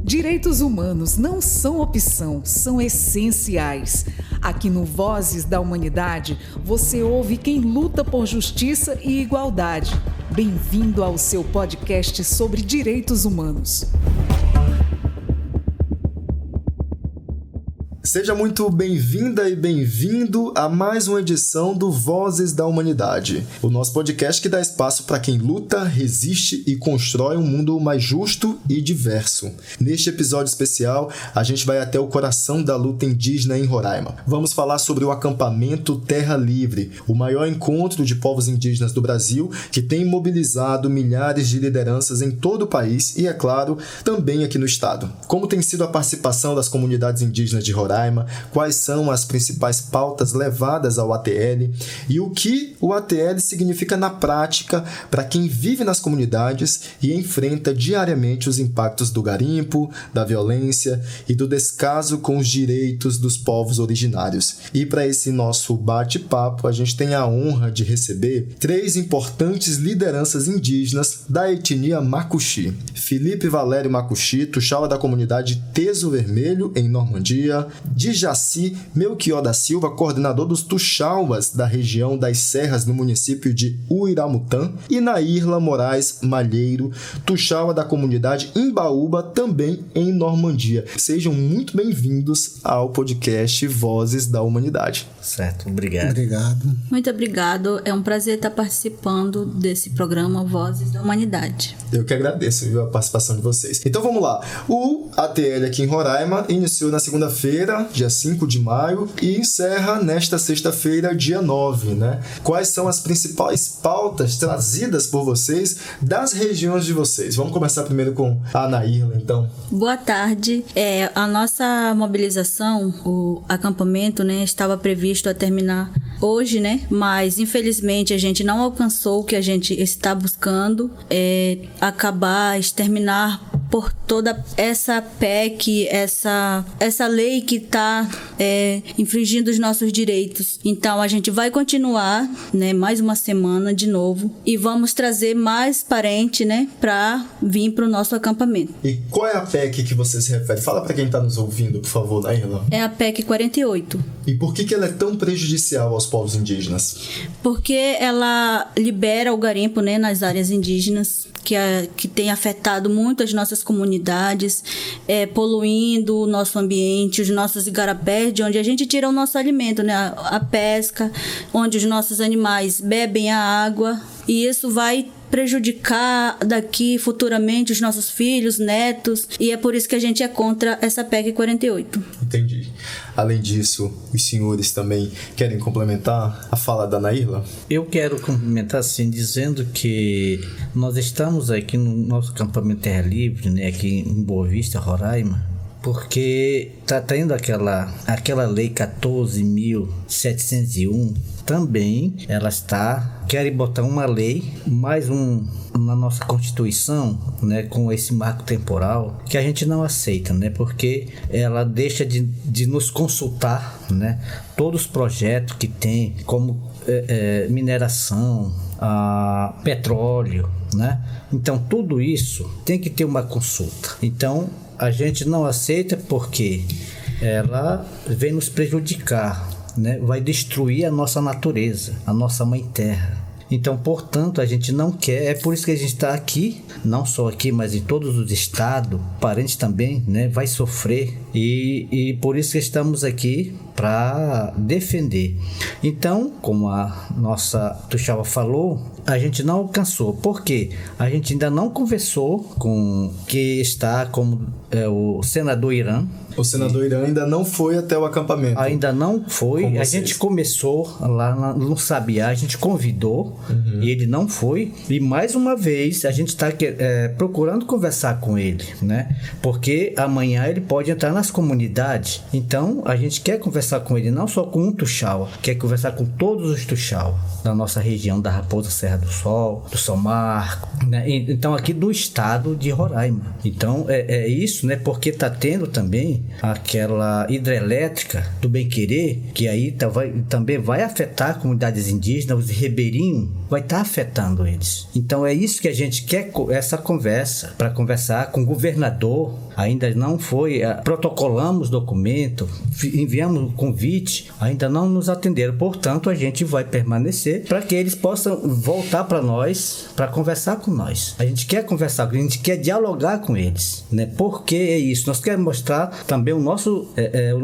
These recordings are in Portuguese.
Direitos humanos não são opção, são essenciais. Aqui no Vozes da Humanidade, você ouve quem luta por justiça e igualdade. Bem-vindo ao seu podcast sobre direitos humanos. Seja muito bem-vinda e bem-vindo a mais uma edição do Vozes da Humanidade, o nosso podcast que dá espaço para quem luta, resiste e constrói um mundo mais justo e diverso. Neste episódio especial, a gente vai até o coração da luta indígena em Roraima. Vamos falar sobre o acampamento Terra Livre, o maior encontro de povos indígenas do Brasil, que tem mobilizado milhares de lideranças em todo o país e, é claro, também aqui no estado. Como tem sido a participação das comunidades indígenas de Roraima, quais são as principais pautas levadas ao ATL e o que o ATL significa na prática para quem vive nas comunidades e enfrenta diariamente os impactos do garimpo, da violência e do descaso com os direitos dos povos originários. E para esse nosso bate-papo, a gente tem a honra de receber 3 importantes lideranças indígenas da etnia Macuxi. Felipe Valério Macuxi, tuxaua da comunidade Teso Vermelho, em Normandia; Djaci Melchior da Silva, coordenador dos Tuxauas da região das Serras no município de Uiramutã; e Nairla Moraes Malheiro, tuxaua da comunidade Imbaúba, também em Normandia. Sejam muito bem-vindos ao podcast Vozes da Humanidade. Certo, obrigado. Muito obrigado, é um prazer estar participando desse programa Vozes da Humanidade. Eu que agradeço, viu, a participação de vocês. Então vamos lá. O ATL aqui em Roraima iniciou na segunda-feira, dia 5 de maio, e encerra nesta sexta-feira, dia 9, né? Quais são as principais pautas trazidas por vocês das regiões de vocês? Vamos começar primeiro com a Nairla, então. Boa tarde. A nossa mobilização, o acampamento, né, estava previsto a terminar hoje, né? Mas, infelizmente, a gente não alcançou o que a gente está buscando, exterminar por toda essa PEC, essa lei que está infringindo os nossos direitos. Então, a gente vai continuar, né, mais uma semana de novo e vamos trazer mais parente, né, para vir para o nosso acampamento. E qual é a PEC que você se refere? Fala para quem está nos ouvindo, por favor, Nairla. É a PEC 48. E por que ela é tão prejudicial aos povos indígenas? Porque ela libera o garimpo, né, nas áreas indígenas, que tem afetado muito as nossas comunidades, poluindo o nosso ambiente, os nossos igarapés, de onde a gente tira o nosso alimento, né? A pesca, onde os nossos animais bebem a água, e isso vai prejudicar daqui futuramente os nossos filhos, netos, e é por isso que a gente é contra essa PEC 48. Entendi. Além disso, os senhores também querem complementar a fala da Nairla? Eu quero complementar assim, dizendo que nós estamos aqui no nosso acampamento Terra Livre, né, aqui em Boa Vista, Roraima, porque está tendo aquela lei 14.701, também ela quer botar uma lei, mais na nossa Constituição, né, com esse marco temporal, que a gente não aceita, né, porque ela deixa de nos consultar, né, todos os projetos que tem, como mineração, petróleo, né, então tudo isso tem que ter uma consulta. Então a gente não aceita porque ela vem nos prejudicar, né? Vai destruir a nossa natureza, a nossa mãe terra. Então, portanto, a gente não quer, é por isso que a gente está aqui, não só aqui, mas em todos os estados, parentes também, né? Vai sofrer e por isso que estamos aqui para defender. Então, como a nossa tuxaua falou, a gente não alcançou. Por quê? A gente ainda não conversou com que está como o senador Irã. O senador Irã ainda não foi até o acampamento. Ainda não foi. A gente começou lá no Sabiá, a gente convidou e ele não foi. E mais uma vez a gente está procurando conversar com ele, né? Porque amanhã ele pode entrar nas comunidades. Então a gente quer conversar conversar com ele não só com um Tuxaua, quer conversar com todos os Tuxaua da nossa região, da Raposa Serra do Sol, do São Marco, né? Então aqui do estado de Roraima. Então é isso, né? Porque tá tendo também aquela hidrelétrica do Bem Querer, que aí também vai afetar comunidades indígenas, os ribeirinhos, vai estar afetando eles. Então é isso que a gente quer, essa conversa, para conversar com o governador. Ainda não foi, protocolamos documento, enviamos convite, ainda não nos atenderam, portanto a gente vai permanecer para que eles possam voltar para nós, para conversar com nós. A gente quer conversar com eles, a gente quer dialogar com eles, né? Porque é isso, nós queremos mostrar também o nosso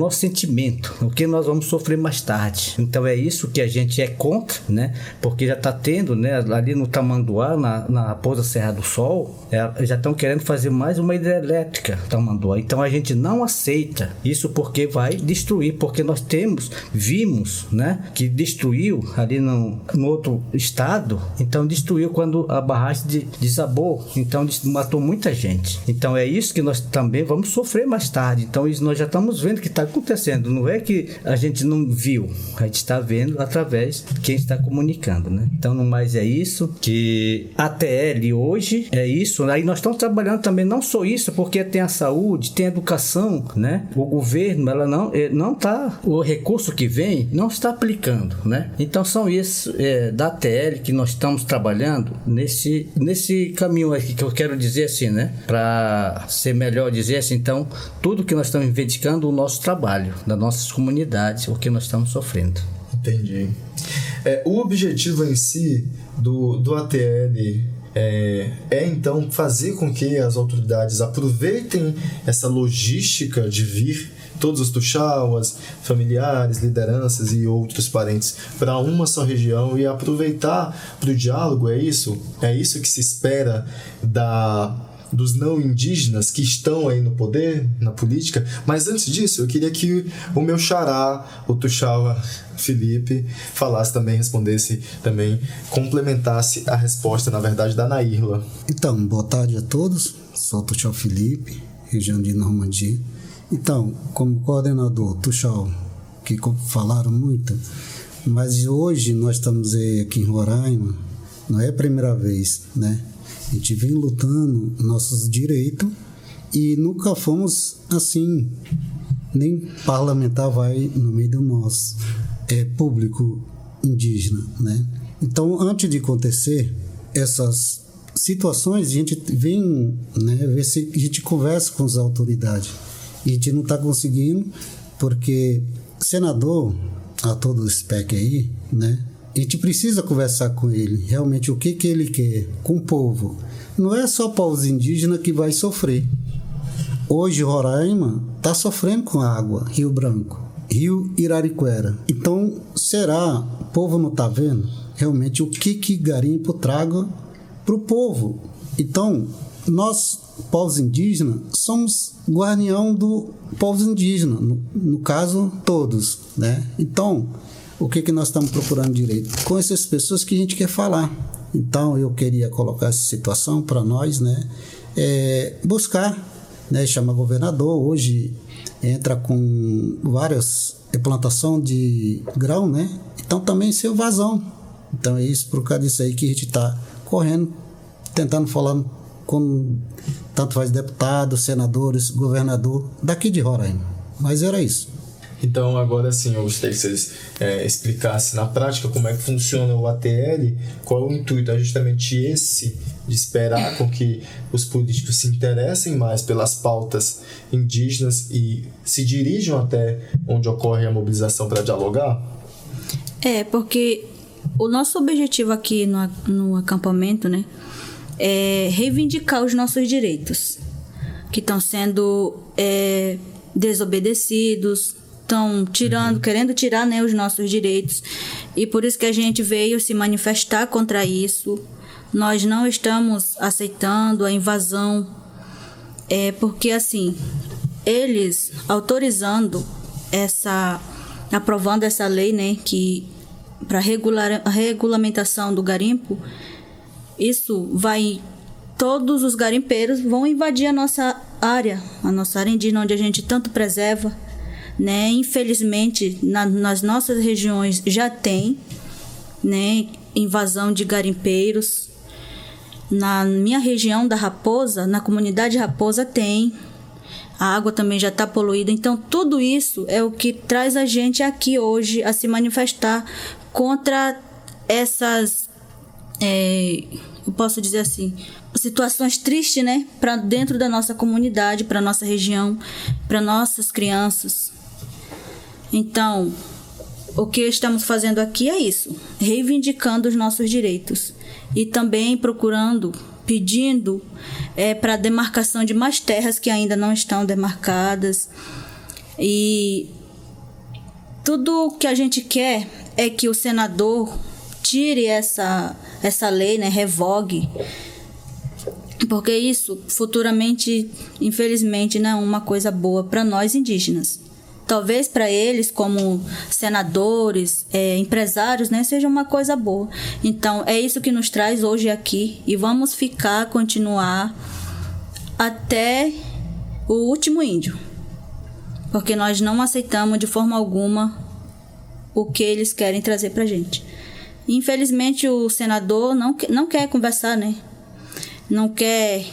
sentimento, o que nós vamos sofrer mais tarde. Então é isso que a gente é contra, né? Porque já está tendo, né, ali no Tamanduá, na Raposa Serra do Sol, já estão querendo fazer mais uma hidrelétrica Tamanduá. Então a gente não aceita isso, porque vai destruir, porque nós vimos, né, que destruiu ali no outro estado. Então destruiu quando a barragem desabou, então matou muita gente. Então é isso que nós também vamos sofrer mais tarde. Então isso nós já estamos vendo que está acontecendo, não é que a gente não viu, a gente está vendo através de quem está comunicando, né? Então no mais é isso, que a ATL hoje é isso. Aí nós estamos trabalhando também não só isso, porque tem a saúde, tem a educação, né? O governo, ela não está, o recurso que vem não está aplicando, né? Então são isso da ATL que nós estamos trabalhando nesse caminho aqui, que eu quero dizer assim, né? Para ser melhor dizer assim, então tudo que nós estamos reivindicando, o nosso trabalho, das nossas comunidades, o que nós estamos sofrendo. Entendi. O objetivo em si do ATL então fazer com que as autoridades aproveitem essa logística de vir todos os tuxauas, familiares, lideranças e outros parentes para uma só região e aproveitar para o diálogo. É isso que se espera dos não indígenas que estão aí no poder, na política. Mas antes disso, eu queria que o meu xará, o Tuxaua Felipe, falasse também, respondesse também, complementasse a resposta, na verdade, da Nairla. Então, boa tarde a todos. Sou o Tuxaua Felipe, região de Normandia. Então, como coordenador Tuxaua, que falaram muito, mas hoje nós estamos aqui em Roraima, não é a primeira vez, né? A gente vem lutando nossos direitos e nunca fomos assim, nem parlamentar vai no meio do nosso público indígena, né? Então, antes de acontecer essas situações, a gente vem, né, ver se a gente conversa com as autoridades. E a gente não está conseguindo, porque senador, a todo o SPEC aí, né? A gente precisa conversar com ele, realmente o que ele quer com o povo. Não é só povos indígenas que vai sofrer. Hoje Roraima está sofrendo com água, Rio Branco, Rio Irariquera. Então, será o povo não está vendo realmente o que garimpo traga para o povo? Então, nós, povos indígenas, somos guardião do povos indígenas, no caso, todos, né? Então, o que nós estamos procurando direito? Com essas pessoas que a gente quer falar. Então, eu queria colocar essa situação para nós, né? Buscar, né? Chama governador, hoje entra com várias plantação de grão, né? Então, também ser vazão. Então, é isso, por causa disso aí que a gente está correndo, tentando falar com tanto faz deputados, senadores, governador daqui de Roraima. Mas era isso. Então, agora sim, eu gostaria que vocês explicassem na prática como é que funciona o ATL, qual é o intuito, é justamente esse, de esperar com que os políticos se interessem mais pelas pautas indígenas e se dirijam até onde ocorre a mobilização para dialogar? Porque o nosso objetivo aqui no acampamento, né, é reivindicar os nossos direitos, que estão sendo desobedecidos, estão querendo tirar, né, os nossos direitos. E por isso que a gente veio se manifestar contra isso. Nós não estamos aceitando a invasão, porque assim, eles autorizando aprovando essa lei, né, que para a regulamentação do garimpo, todos os garimpeiros vão invadir a nossa área indígena, onde a gente tanto preserva, né? Infelizmente, nas nossas regiões já tem, né, invasão de garimpeiros. Na minha região da Raposa, na comunidade Raposa tem. A água também já está poluída. Então, tudo isso é o que traz a gente aqui hoje a se manifestar contra essas, eu posso dizer assim, situações tristes, né? Para dentro da nossa comunidade, para nossa região, para nossas crianças. Então, o que estamos fazendo aqui é isso, reivindicando os nossos direitos e também pedindo para a demarcação de mais terras que ainda não estão demarcadas. E tudo o que a gente quer é que o senador tire essa lei, né, revogue, porque isso futuramente, infelizmente, não é uma coisa boa para nós indígenas. Talvez para eles, como senadores, empresários, né, seja uma coisa boa. Então, é isso que nos traz hoje aqui e vamos continuar até o último índio. Porque nós não aceitamos de forma alguma o que eles querem trazer para a gente. Infelizmente, o senador não quer conversar, né? Não quer...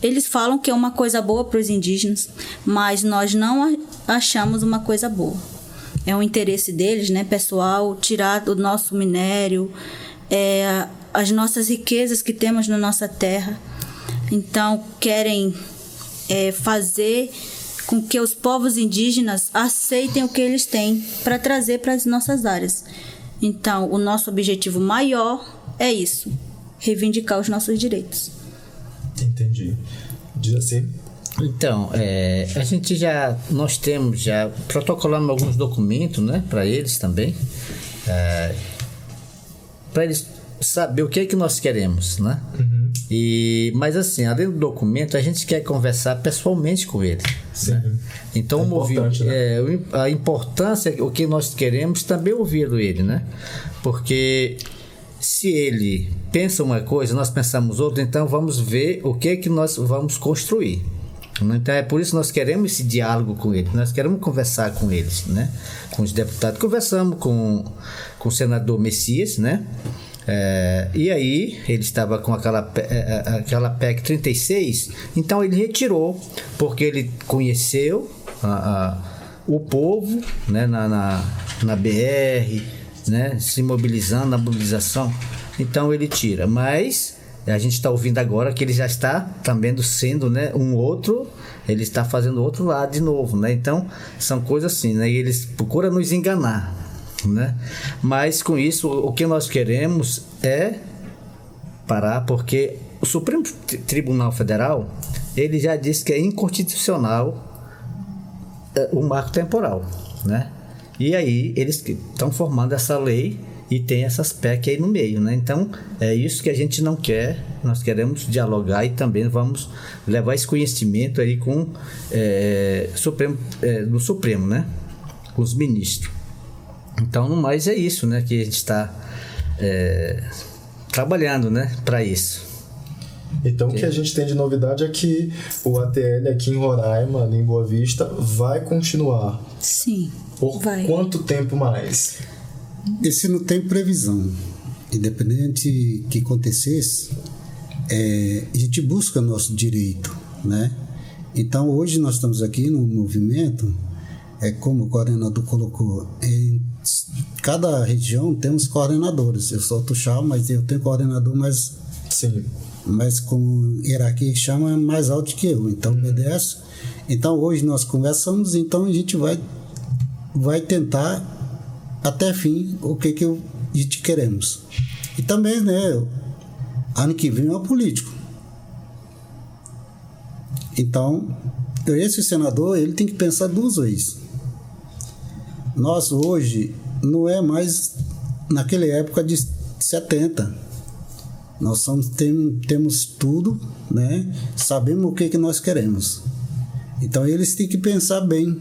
Eles falam que é uma coisa boa para os indígenas, mas nós não achamos uma coisa boa. É um interesse deles, né, pessoal, tirar do nosso minério, as nossas riquezas que temos na nossa terra. Então, querem fazer com que os povos indígenas aceitem o que eles têm para trazer para as nossas áreas. Então, o nosso objetivo maior é isso, reivindicar os nossos direitos. Entendi. Diz assim. Então, nós temos já protocolando alguns documentos, né, para eles também, para eles saber o que é que nós queremos, né? Uhum. Mas assim, além do documento, a gente quer conversar pessoalmente com ele. Sim. Né? Então, a importância, o que nós queremos, também ouvir ele, né? Porque se ele pensa uma coisa, nós pensamos outra, então vamos ver o que é que nós vamos construir. Então é por isso que nós queremos esse diálogo com ele, nós queremos conversar com eles, né? Com os deputados. Conversamos com o senador Messias, né? E aí ele estava com aquela PEC 36, então ele retirou, porque ele conheceu o povo, né? na BR, né? Se mobilizando, na mobilização, então ele tira. Mas a gente está ouvindo agora que ele já está também sendo, né, ele está fazendo outro lado de novo, né? Então são coisas assim, né? E eles procuram nos enganar, né? Mas com isso o que nós queremos é parar, porque o Supremo Tribunal Federal, ele já disse que é inconstitucional o marco temporal, né? E aí eles estão formando essa lei e tem essas PEC aí no meio, né? Então é isso que a gente não quer. Nós queremos dialogar e também vamos levar esse conhecimento aí com no Supremo, né? Com os ministros. Então, no mais é isso, né? Que a gente está trabalhando, né? Para isso. Então, o que a gente tem de novidade é que o ATL aqui em Roraima, ali em Boa Vista, vai continuar. Sim. Por quanto tempo mais? Esse não tem previsão. Independente que acontecesse, a gente busca nosso direito, né? Então, hoje nós estamos aqui no movimento, como o coordenador colocou, em cada região temos coordenadores. Eu sou o Tuxal, mas eu tenho coordenador, mas com hierarquia que chama mais alto que eu, então obedece. Então, hoje nós conversamos, então a gente vai tentar até fim o que a gente queremos. E também, né, ano que vem é o político. Então, esse senador, ele tem que pensar duas vezes. Nós hoje não é mais naquela época de 70. Nós temos tudo, né? Sabemos o que nós queremos. Então eles têm que pensar bem.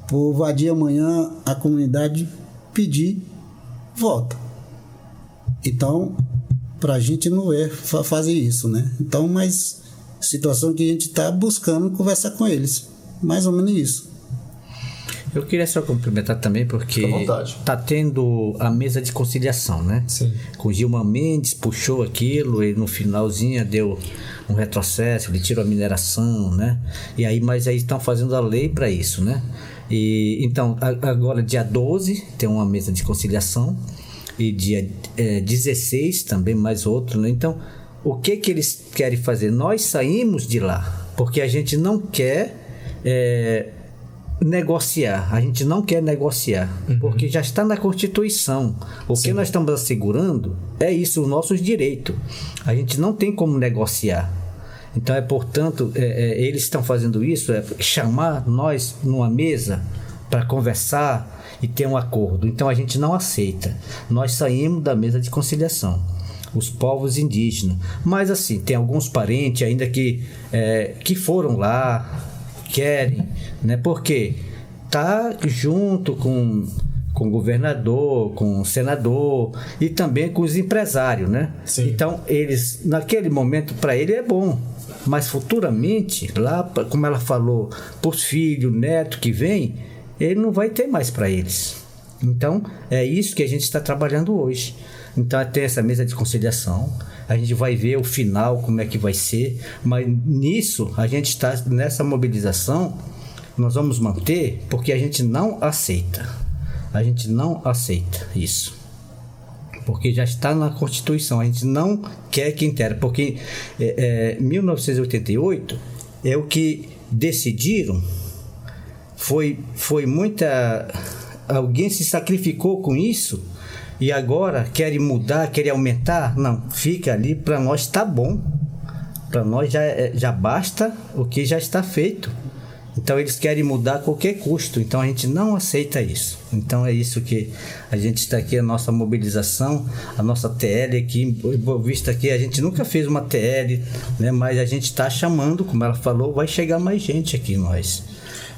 Por vadia amanhã a comunidade pedir voto. Então, para a gente não fazer isso, né? Então, mas situação que a gente está buscando conversar com eles. Mais ou menos isso. Eu queria só complementar também, porque Fica à vontade. tá tendo a mesa de conciliação, né? Sim. Com Gilmar Mendes, puxou aquilo e no finalzinho deu um retrocesso, ele tirou a mineração, né? E aí, mas aí estão fazendo a lei para isso, né? E então, agora dia 12 tem uma mesa de conciliação e dia 16 também mais outro, né? Então, o que eles querem fazer? Nós saímos de lá, porque a gente não quer negociar, porque já está na Constituição. O que nós estamos assegurando é isso, os nossos direitos. A gente não tem como negociar. Então, portanto, eles estão fazendo isso, chamar nós numa mesa para conversar e ter um acordo. Então, a gente não aceita. Nós saímos da mesa de conciliação, os povos indígenas. Mas, assim, tem alguns parentes ainda que foram lá, querem, né? Porque tá junto com o governador, com o senador e também com os empresários, né? Sim. Então, eles, naquele momento, para ele é bom, mas futuramente, lá, como ela falou, para os filhos, neto que vem, ele não vai ter mais para eles. Então, é isso que a gente está trabalhando hoje. Então, tem essa mesa de conciliação, a gente vai ver o final, como é que vai ser, mas nisso, a gente está nessa mobilização, nós vamos manter, porque a gente não aceita. A gente não aceita isso. Porque já está na Constituição, a gente não quer que intere, porque 1988 é o que decidiram, foi muita... Alguém se sacrificou com isso e agora querem mudar, querem aumentar? Não, fica ali, para nós está bom. Para nós já basta o que já está feito. Então eles querem mudar a qualquer custo, então a gente não aceita isso. Então é isso que a gente está aqui, a nossa mobilização, a nossa TL aqui, vista aqui, a gente nunca fez uma TL, né? Mas a gente está chamando, como ela falou, vai chegar mais gente aqui nós.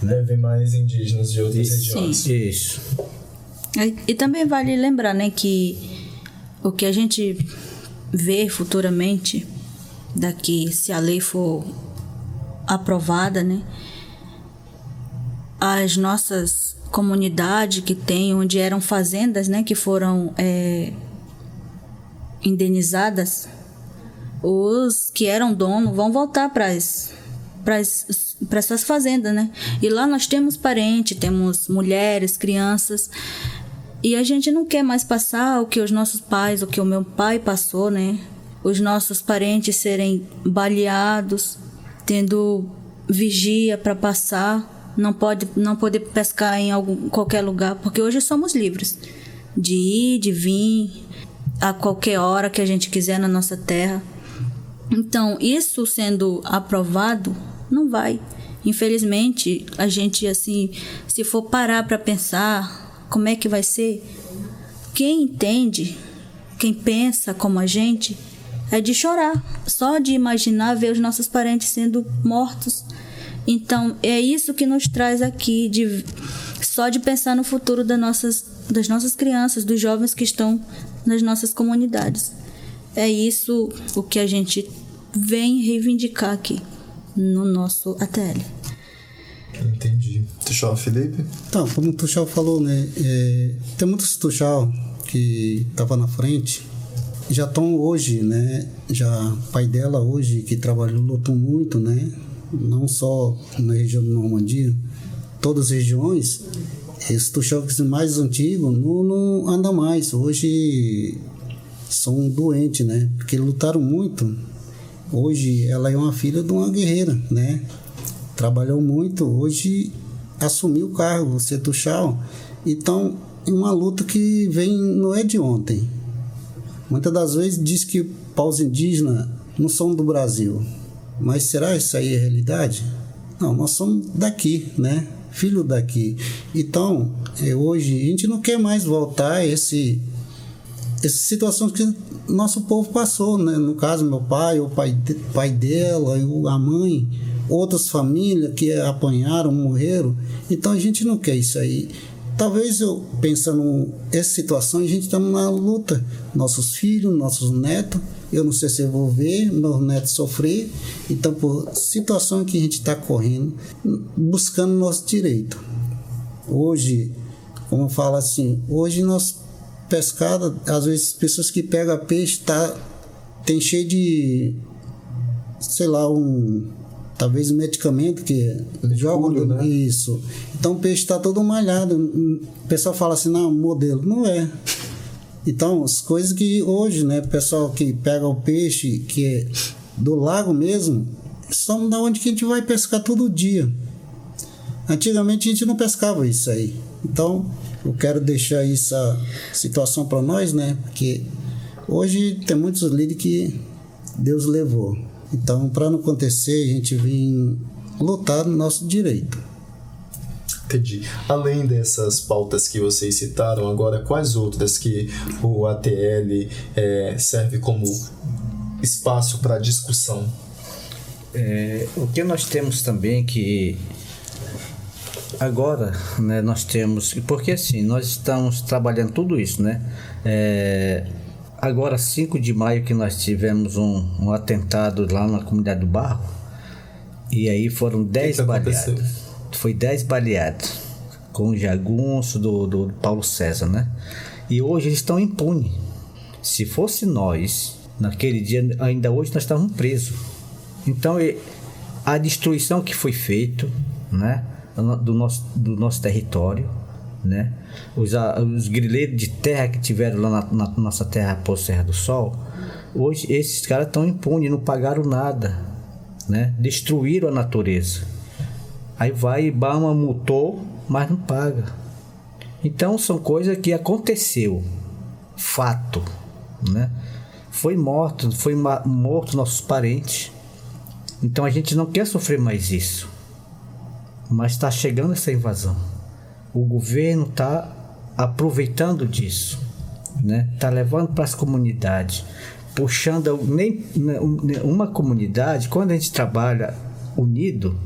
Né? Devem mais indígenas de outras regiões. Sim. Isso. E também vale lembrar, né, que o que a gente vê futuramente, daqui, se a lei for aprovada, né, as nossas comunidades que tem, onde eram fazendas, né, que foram indenizadas, os que eram donos vão voltar para essas fazendas, né? E lá nós temos parentes, temos mulheres, crianças, e a gente não quer mais passar o que os nossos pais, o que o meu pai passou, né? Os nossos parentes serem baleados, tendo vigia para passar, não poder pescar em qualquer lugar, porque hoje somos livres de ir, de vir a qualquer hora que a gente quiser na nossa terra. Então, isso sendo aprovado, não vai. Infelizmente, a gente, assim, se for parar para pensar como é que vai ser, quem entende, quem pensa como a gente, é de chorar. Só de imaginar ver os nossos parentes sendo mortos. Então, é isso que nos traz aqui, só de pensar no futuro das nossas crianças, dos jovens que estão nas nossas comunidades. É isso o que a gente vem reivindicar aqui no nosso ATL. Entendi. Tuxal, Felipe? Então, como o Tuxal falou, né? Tem muitos Tuxal que estavam na frente, já estão hoje, né? Já pai dela hoje, que trabalhou, lutou muito, né? Não só na região do Normandia, todas as regiões, esses Tuxal mais antigos não andam mais. Hoje são doentes, né? Porque lutaram muito. Hoje ela é uma filha de uma guerreira, né? Trabalhou muito, hoje assumiu o cargo, ser Tuxal. Então, é uma luta que não é de ontem. Muitas das vezes diz que paus indígenas não são do Brasil. Mas será isso aí a realidade? Não, nós somos daqui, né? Filho daqui. Então, hoje a gente não quer mais voltar a essa situação que nosso povo passou, né? No caso, meu pai, o pai dela, a mãe, outras famílias que apanharam, morreram. Então a gente não quer isso aí. Talvez eu pensando nessa situação, a gente estamos na luta. Nossos filhos, nossos netos, eu não sei se eu vou ver meus netos sofrer. Então, por situação que a gente está correndo, buscando nosso direito. Hoje, como fala assim, hoje nós pescada, às vezes pessoas que pegam peixe tem cheio de, sei lá, talvez um medicamento que joga, né? Isso. Então o peixe está todo malhado. O pessoal fala assim, não, modelo. Não é. Então, as coisas que hoje, né, o pessoal que pega o peixe, que é do lago mesmo, são da onde que a gente vai pescar todo dia. Antigamente a gente não pescava isso aí. Então, eu quero deixar essa situação para nós, né? Porque hoje tem muitos líderes que Deus levou. Então, para não acontecer, a gente vem lutar no nosso direito. Entendi. Além dessas pautas que vocês citaram, agora quais outras que o ATL serve como espaço para discussão? O que nós temos também que agora, né, nós temos, porque assim, nós estamos trabalhando tudo isso, né? Agora 5 de maio que nós tivemos um atentado lá na comunidade do Barro, e aí foram 10 baleados. Foi 10 baleados com o jagunço do Paulo César, né? E hoje eles estão impunes. Se fosse nós, naquele dia, ainda hoje nós estávamos presos. Então a destruição que foi feita, né, do nosso território, né? Os grileiros de terra que tiveram lá na nossa terra, por Serra do Sol, hoje esses caras estão impunes, não pagaram nada, né? Destruíram a natureza. Aí vai Ibama, multou, mas não paga. Então são coisas que aconteceu, fato, né? Foi morto nossos parentes. Então a gente não quer sofrer mais isso. Mas está chegando essa invasão. O governo está aproveitando disso, né? Está levando para as comunidades, puxando uma comunidade. Quando a gente trabalha unido,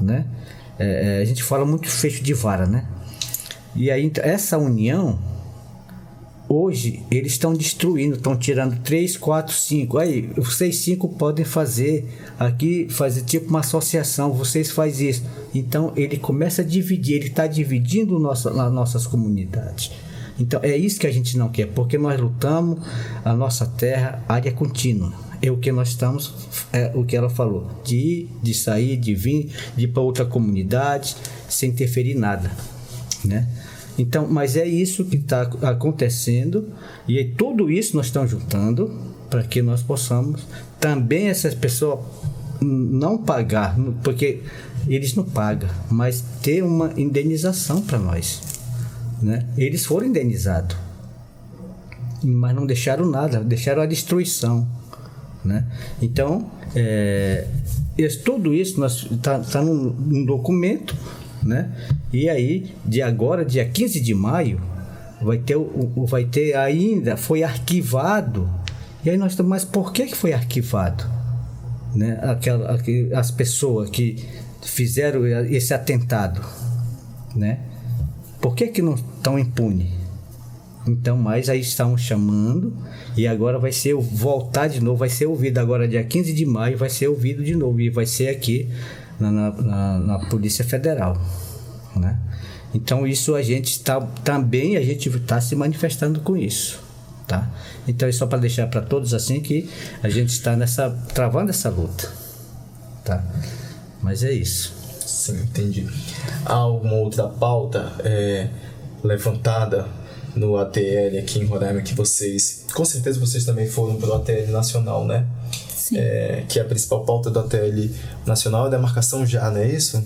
né? A gente fala muito fecho de vara, né? E aí essa união, hoje eles estão destruindo, estão tirando 3, 4, 5. Aí vocês 5 podem fazer tipo uma associação, vocês fazem isso. Então ele começa a dividir, ele está dividindo as nossas comunidades. Então é isso que a gente não quer, porque nós lutamos a nossa terra, área contínua. É o que nós estamos, o que ela falou, de ir, de sair, de vir, de ir para outra comunidade, sem interferir em nada, né? Então, mas é isso que está acontecendo, e aí tudo isso nós estamos juntando para que nós possamos também essas pessoas não pagar, porque eles não pagam, mas ter uma indenização para nós, né? Eles foram indenizados, mas não deixaram nada, deixaram a destruição, né? Então, tudo isso está num documento, né? E aí, de agora, dia 15 de maio, vai ter ainda, foi arquivado. E aí nós estamos, mas por que foi arquivado? Né? As pessoas que fizeram esse atentado, né? Por que não estão impunes? Então, mas aí estão chamando, e agora vai ser voltar de novo, vai ser ouvido agora dia 15 de maio, vai ser ouvido de novo, e vai ser aqui na Polícia Federal, né? Então isso a gente está se manifestando com isso, tá? Então é só para deixar para todos assim que a gente está travando essa luta, tá? Mas é isso. Sim, entendi. Há alguma outra pauta levantada no ATL aqui em Roraima que vocês, com certeza vocês também foram pelo ATL Nacional, né? Sim. Que a principal pauta do ATL Nacional é a demarcação já, não é isso?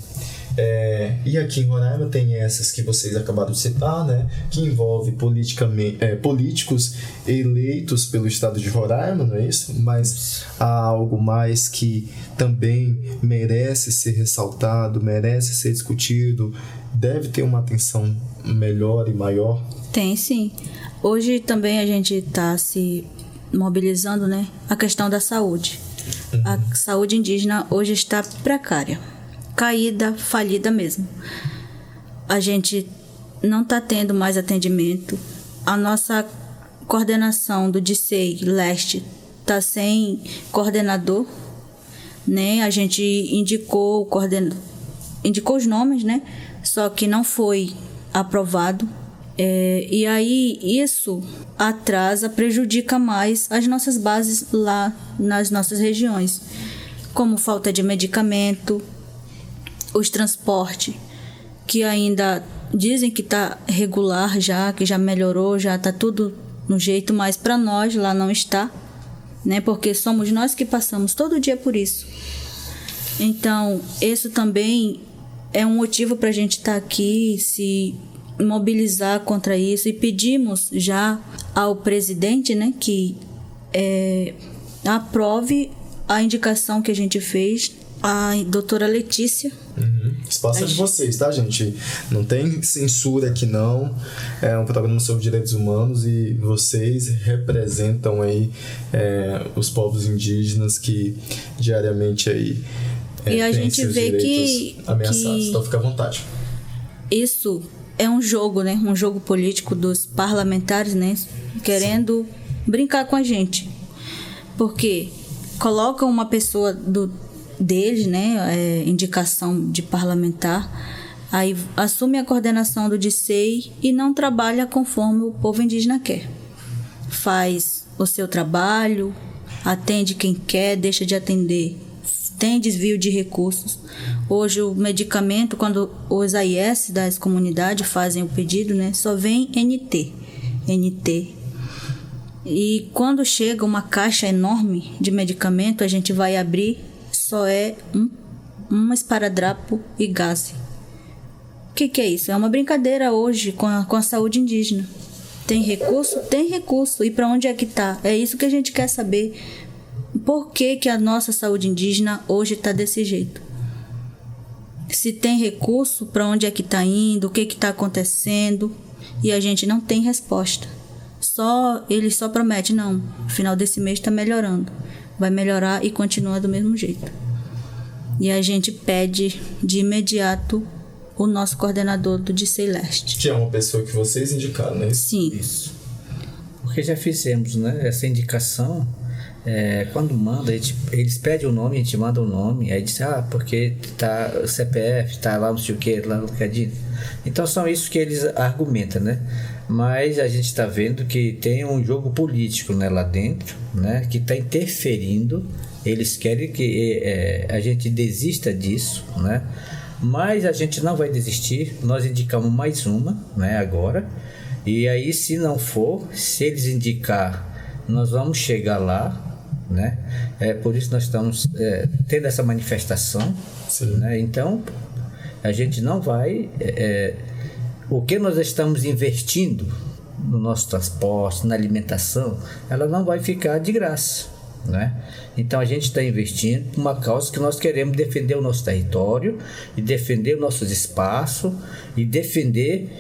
E aqui em Roraima tem essas que vocês acabaram de citar, né? Que envolve políticos eleitos pelo estado de Roraima, não é isso? Mas há algo mais que também merece ser ressaltado, merece ser discutido, deve ter uma atenção melhor e maior? Tem, sim. Hoje também a gente está se mobilizando, né? A questão da saúde. A saúde indígena hoje está precária, caída, falida mesmo. A gente não está tendo mais atendimento. A nossa coordenação do DICEI Leste está sem coordenador, né? A gente indicou os nomes, né? Só que não foi aprovado. E aí isso atrasa, prejudica mais as nossas bases lá nas nossas regiões, como falta de medicamento, os transportes, que ainda dizem que está regular já, que já melhorou, já está tudo no jeito, mas para nós lá não está, né? Porque somos nós que passamos todo dia por isso. Então, isso também é um motivo para a gente estar aqui, se mobilizar contra isso, e pedimos já ao presidente, né, que aprove a indicação que a gente fez, a doutora Letícia. Espaço é de vocês, tá, gente? Não tem censura aqui, não. É um programa sobre direitos humanos e vocês representam aí os povos indígenas que diariamente aí e a gente seus vê direitos ameaçados. Então fica à vontade. Isso é um jogo, né? Um jogo político dos parlamentares, né? Querendo brincar com a gente. Porque colocam uma pessoa deles, né? Indicação de parlamentar, aí assume a coordenação do DICEI e não trabalha conforme o povo indígena quer. Faz o seu trabalho, atende quem quer, deixa de atender. Tem desvio de recursos. Hoje o medicamento, quando os AIS das comunidades fazem o pedido, né, só vem NT. E quando chega uma caixa enorme de medicamento, a gente vai abrir, só é um esparadrapo e gás. O que é isso? É uma brincadeira hoje com a saúde indígena. Tem recurso? Tem recurso. E para onde é que está? É isso que a gente quer saber. Por que a nossa saúde indígena hoje está desse jeito? Se tem recurso, para onde é que está indo? O que está acontecendo? E a gente não tem resposta. Eles só prometem, não, no final desse mês está melhorando. Vai melhorar e continua do mesmo jeito. E a gente pede de imediato o nosso coordenador do DICEI Leste. Que é uma pessoa que vocês indicaram, né? Sim. Isso. Porque já fizemos, né? Essa indicação. Quando manda, eles pedem o nome, a gente manda o nome, aí diz, porque tá o CPF, tá lá não sei o que, lá no cadinho. Então são isso que eles argumentam, né? Mas a gente está vendo que tem um jogo político, né, lá dentro, né, que está interferindo. Eles querem que a gente desista disso, né? Mas a gente não vai desistir. Nós indicamos mais uma, né, agora. E aí, se não for, se eles indicar, nós vamos chegar lá, né? Por isso nós estamos tendo essa manifestação, né? Então a gente não vai o que nós estamos investindo no nosso transporte, na alimentação, ela não vai ficar de graça, né? Então a gente está investindo por uma causa que nós queremos defender o nosso território e defender os nossos espaços e defender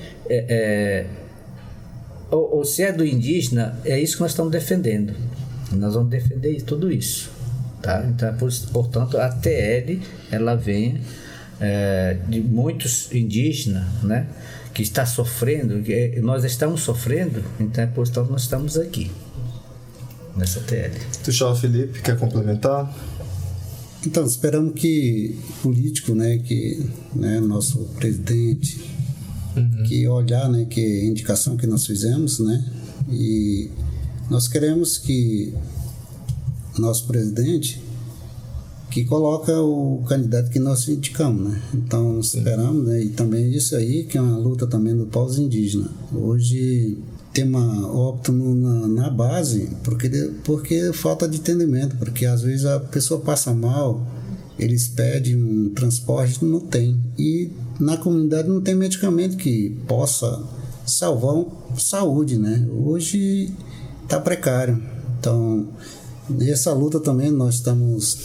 se é do indígena, é isso que nós estamos defendendo. Nós vamos defender tudo isso, tá? Então, portanto, a TL, ela vem de muitos indígenas, né, que está sofrendo, nós estamos sofrendo, então, portanto, nós estamos aqui, nessa TL. Tuxal Felipe, quer complementar? Então, esperamos que político, né, que, né, nosso presidente, que olhar, né, que a indicação que nós fizemos, né, e nós queremos que nosso presidente que coloca o candidato que nós indicamos, né? Então esperamos, né? E também isso aí que é uma luta também do povos indígenas. Hoje tem uma óbito na base porque falta de entendimento, porque às vezes a pessoa passa mal, eles pedem um transporte, não tem, e na comunidade não tem medicamento que possa salvar a saúde, né? Hoje está precário. Então, nessa luta também nós estamos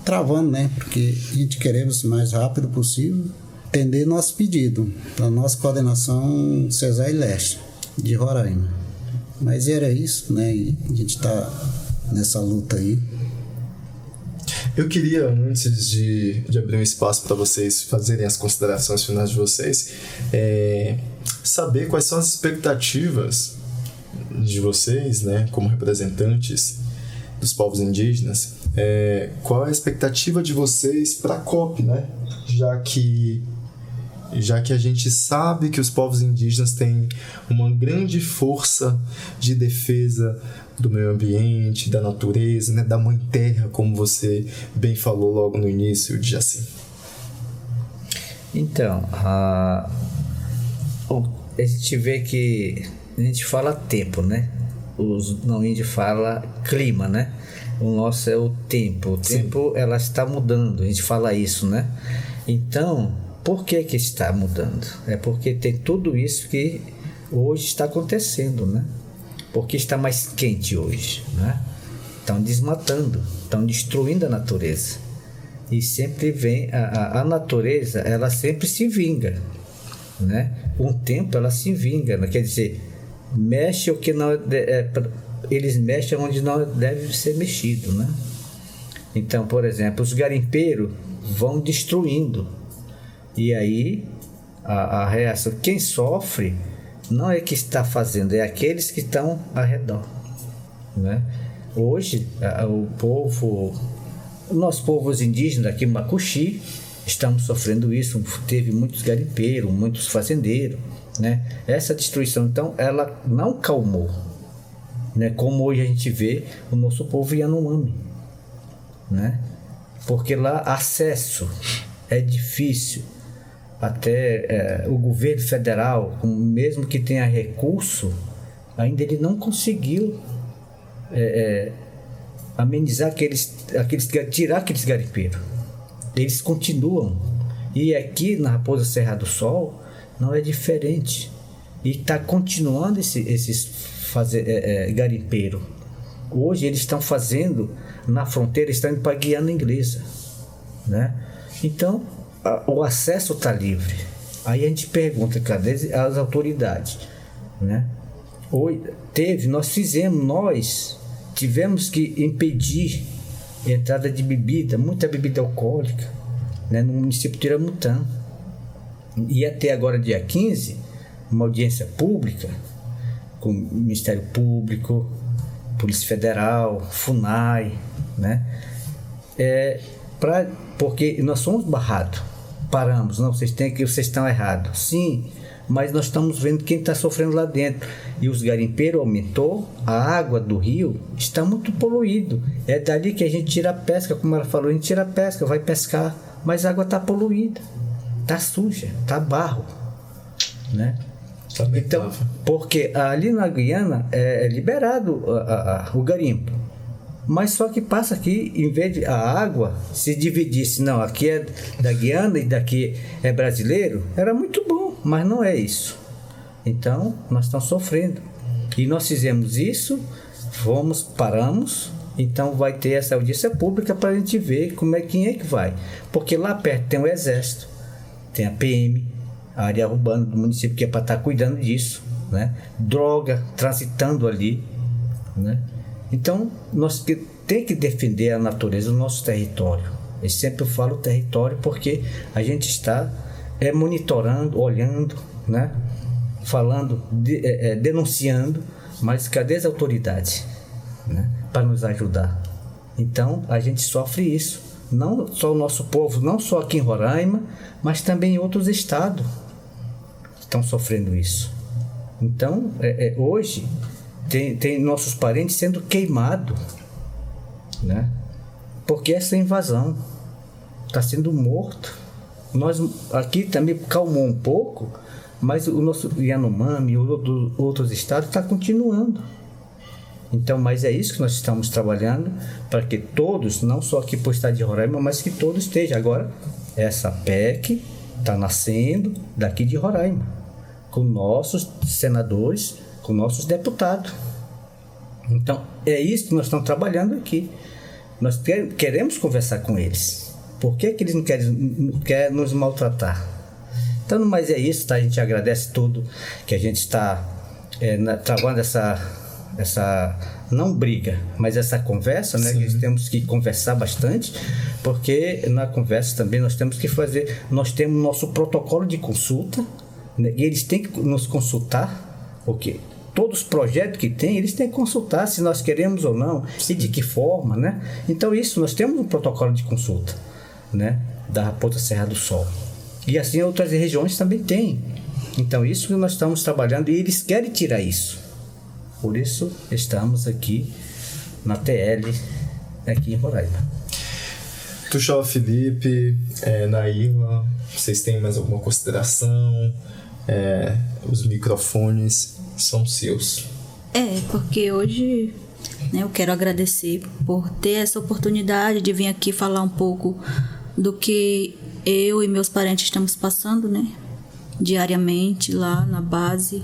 travando, né? Porque a gente queremos o mais rápido possível atender nosso pedido para a nossa coordenação CESAI Leste de Roraima. Mas era isso, né? E a gente está nessa luta aí. Eu queria, antes de abrir um espaço para vocês fazerem as considerações finais de vocês, saber quais são as expectativas de vocês, né, como representantes dos povos indígenas, qual é a expectativa de vocês para a COP, né? Já que já que a gente sabe que os povos indígenas têm uma grande força de defesa do meio ambiente, da natureza, né, da mãe terra, como você bem falou logo no início, Jaci. Então, a gente vê que a gente fala tempo, né? Os não índios falam clima, né? O nosso é o tempo. O tempo, ela está mudando, a gente fala isso, né? Então, por que está mudando? É porque tem tudo isso que hoje está acontecendo, né? Porque está mais quente hoje, né? Estão desmatando, estão destruindo a natureza. E sempre vem, a natureza, ela sempre se vinga, né? Com o tempo ela se vinga, né? Quer dizer, mexe o que não eles mexem onde não deve ser mexido, né? Então, por exemplo, os garimpeiros vão destruindo. E aí, a reação, quem sofre não é que está fazendo, é aqueles que estão ao redor, né? Hoje, nós povos indígenas aqui em Macuxi, estamos sofrendo isso. Teve muitos garimpeiros, muitos fazendeiros, né? Essa destruição, então, ela não calmou, né? Como hoje a gente vê o nosso povo Yanomami, né? Porque lá acesso é difícil. Até o governo federal, mesmo que tenha recurso, ainda ele não conseguiu amenizar tirar aqueles garimpeiros. Eles continuam. E aqui na Raposa Serra do Sol não é diferente. E está continuando esses garimpeiros. Hoje eles estão fazendo na fronteira, estão indo para a Guiana Inglesa, né? Então o acesso está livre. Aí a gente pergunta, cadê as autoridades, né? Nós tivemos que impedir a entrada de muita bebida alcoólica, né, no município de Tiramutã. E até agora, dia 15, uma audiência pública com o Ministério Público, Polícia Federal, FUNAI, né? Porque nós somos barrados. Paramos, não, vocês estão errados. Sim, mas nós estamos vendo quem está sofrendo lá dentro. E os garimpeiros aumentou, a água do rio está muito poluído. É dali que a gente tira a pesca, como ela falou, a gente tira a pesca, vai pescar, mas a água está poluída, está suja, está barro, né? Então, porque ali na Guiana é liberado o garimpo. Mas só que passa aqui, em vez de a água se dividisse, não, aqui é da Guiana e daqui é brasileiro, era muito bom, mas não é isso. Então, nós estamos sofrendo. E nós fizemos isso, paramos, então vai ter essa audiência pública para a gente ver quem é que vai. Porque lá perto tem o Exército, tem a PM, a área urbana do município, que é para estar cuidando disso, né? Droga transitando ali, né? Então, nós temos que defender a natureza do nosso território. Eu sempre falo território porque a gente está monitorando, olhando, né? Falando, denunciando, mas cadê as autoridades, né? Para nos ajudar? Então, a gente sofre isso. Não só o nosso povo, não só aqui em Roraima, mas também em outros estados estão sofrendo isso. Então, hoje... Tem nossos parentes sendo queimados, né? Porque essa invasão está sendo morto. Nós aqui também calmou um pouco, mas o nosso Yanomami e outros estados está continuando. Então, mas é isso que nós estamos trabalhando, para que todos, não só aqui para o estado de Roraima, mas que todos estejam. Agora, essa PEC está nascendo daqui de Roraima, com nossos senadores, com nossos deputados. Então, é isso que nós estamos trabalhando aqui. Nós queremos conversar com eles. Por que eles não querem nos maltratar? Então, mas é isso, tá? A gente agradece tudo que a gente está travando essa não briga, mas essa conversa, né? Que temos que conversar bastante, porque na conversa também nós temos nosso protocolo de consulta, né? E eles têm que nos consultar, porque todos os projetos que tem, eles têm que consultar se nós queremos ou não, e de que forma, né? Então isso, nós temos um protocolo de consulta, né? Da Raposa Serra do Sol. E assim outras regiões também têm. Então isso que nós estamos trabalhando e eles querem tirar isso. Por isso estamos aqui na TL, aqui em Roraima. Tuxal, Felipe, Naila, vocês têm mais alguma consideração? Os microfones são seus. Porque hoje, né, eu quero agradecer por ter essa oportunidade de vir aqui falar um pouco do que eu e meus parentes estamos passando, né, diariamente lá na base.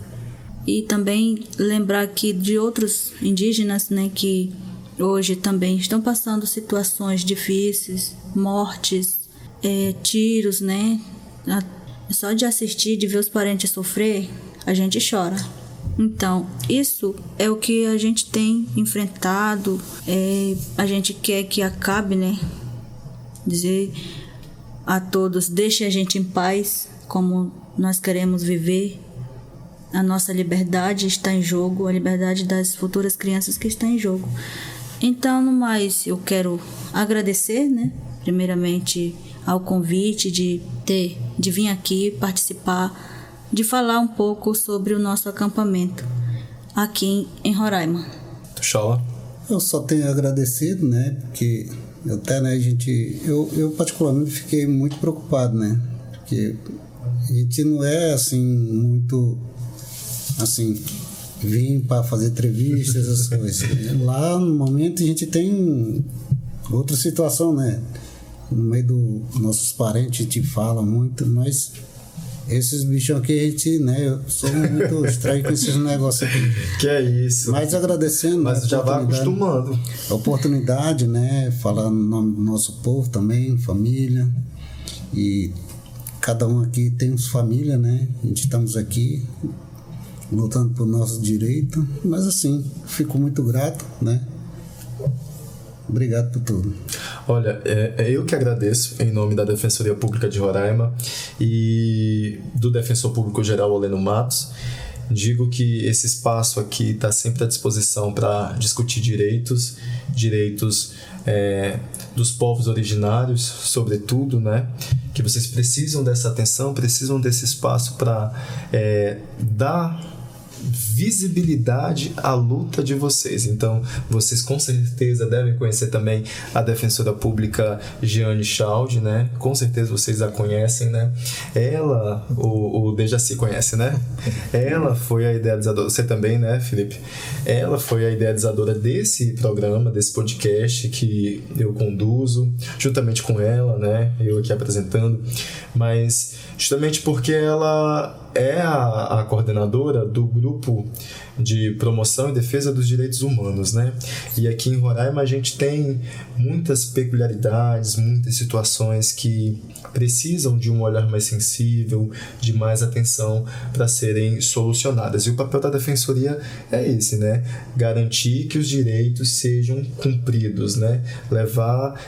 E também lembrar aqui de outros indígenas, né, que hoje também estão passando situações difíceis, mortes, tiros, né. Só de assistir, de ver os parentes sofrer, a gente chora. Então, isso é o que a gente tem enfrentado. A gente quer que acabe, né? Dizer a todos, deixe a gente em paz, como nós queremos viver. A nossa liberdade está em jogo, a liberdade das futuras crianças que está em jogo. Então, no mais, eu quero agradecer, né? Primeiramente, ao convite de vir aqui participar, de falar um pouco sobre o nosso acampamento aqui em Roraima. Tuxal? Eu só tenho agradecido, né? Porque até, né, eu particularmente fiquei muito preocupado, né? Porque a gente não é assim muito assim vim para fazer entrevistas, essas coisas. Lá no momento a gente tem outra situação, né? No meio dos nossos parentes a gente fala muito, mas esses bichos aqui a gente, né? Eu sou muito estranho com esses negócios aqui. Que é isso. Mas agradecendo. Mas já vai acostumando. A oportunidade, né? Falar no nome do nosso povo também, família. E cada um aqui tem sua família, né? A gente estamos aqui lutando por nosso direito. Mas assim, fico muito grato, né? Obrigado por tudo. Olha, eu que agradeço em nome da Defensoria Pública de Roraima e do Defensor Público Geral Oleno Matos. Digo que esse espaço aqui está sempre à disposição para discutir direitos dos povos originários, sobretudo, né? Que vocês precisam dessa atenção, precisam desse espaço para dar visibilidade à luta de vocês. Então, vocês com certeza devem conhecer também a Defensora Pública Jeane Chalde, né? Com certeza vocês a conhecem, né? Ela, o Dejaci conhece, né? Ela foi a idealizadora, você também, né, Felipe? Ela foi a idealizadora desse programa, desse podcast que eu conduzo, juntamente com ela, né? Eu aqui apresentando, mas justamente porque ela é a coordenadora do grupo de promoção e defesa dos direitos humanos, né? E aqui em Roraima a gente tem muitas peculiaridades, muitas situações que precisam de um olhar mais sensível, de mais atenção para serem solucionadas. E o papel da Defensoria é esse, né? Garantir que os direitos sejam cumpridos, né? Levar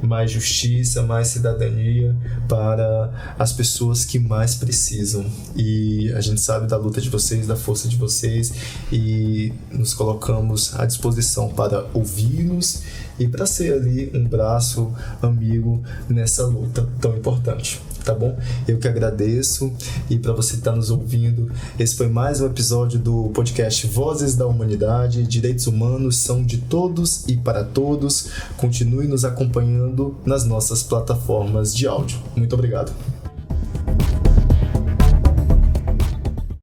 mais justiça, mais cidadania para as pessoas que mais precisam. E a gente sabe da luta de vocês, da força de vocês, e nos colocamos à disposição para ouvi-los e para ser ali um braço amigo nessa luta tão importante. Tá bom? Eu que agradeço, e para você que está nos ouvindo, esse foi mais um episódio do podcast Vozes da Humanidade. Direitos humanos são de todos e para todos. Continue nos acompanhando nas nossas plataformas de áudio. Muito obrigado.